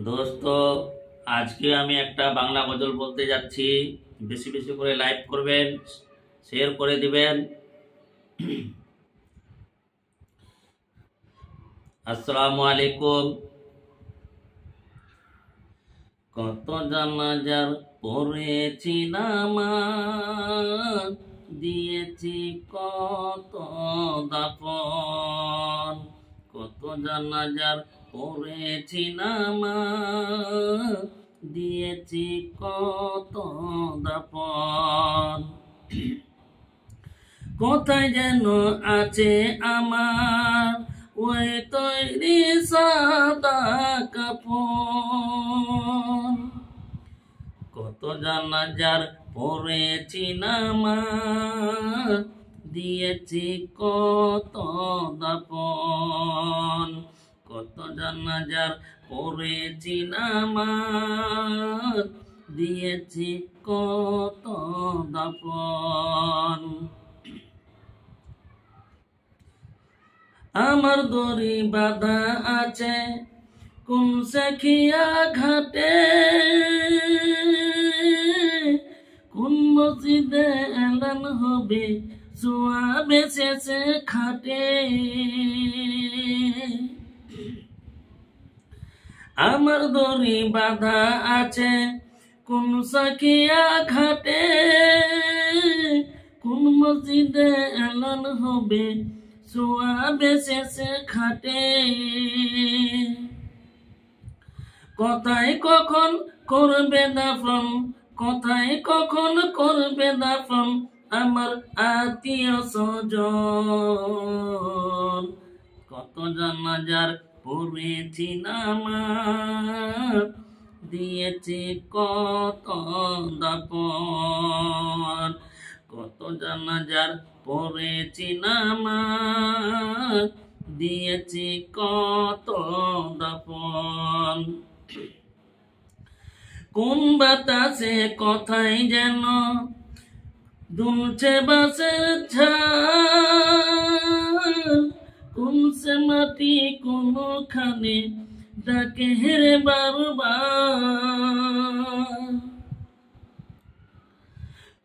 দোস্ত, আজকে আমি একটা বাংলা গজল বলতে যাচ্ছি। বেশি বেশি করে লাইক করবেন, শেয়ার করে দিবেন। আসসালামু আলাইকুম। কত জানাজার পড়েছি নামাজ, দিয়েছি কত দাফন। কত জানাজার পড়েছি নামাজ, দিয়েছি কত দাফন। কোথায় যেন আছে আমার ওই তৈরি সাদা কাপড়। কত জানাজার পড়েছি নামাজ, দিয়েছি কত দাফন। কত জানাজার পড়েছি নামাজ, দিয়েছি কত দাফন। আমার দড়ি বাঁধা আছে কোন সাখিয়া ঘাটে, কোন মসজিদে এলান হবে সোয়াবে শেষে খাটে। আমার দড়ি বাঁধা আছে কোন সাখিয়া ঘাটে, কোন মসজিদে এলান হবে সোয়াবে শেষে খাটে। কোথায় কখন করবে দাফন, কোথায় কখন করবে দাফন আমার আত্মীয় স্বজন। কত জানাজার পড়েছি নামাজ, দিয়েছি কত দাফন। কত জানাজার পড়েছি নামাজ, দিয়েছি কত দাফন। কোন বাতাসে কথাই যেন দুলছে বাঁশের ঝাল, কোন সে মাটি কোনখানে ডাকে হেরে বারবার।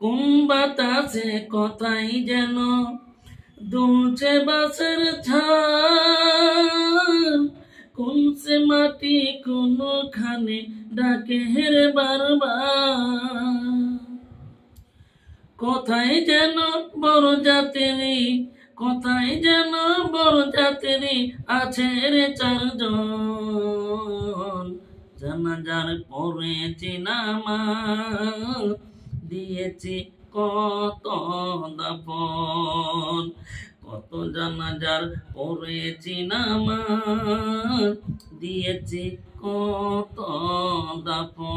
কোন বাতাসে কথাই যেন দুলছে বাঁশের ঝাল, কোন সে মাটি কোনখানে ডাকে হেরে বারবার। কোথায় যেন বড় জাতেরি, কোথায় যেন বড় জাতেরি আছে রে চারজন। জানাজার পড়েছি নামাজ, দিয়েছি কত দাফন। কত জানাজার পড়েছি নামাজ, দিয়েছি কত দাফন।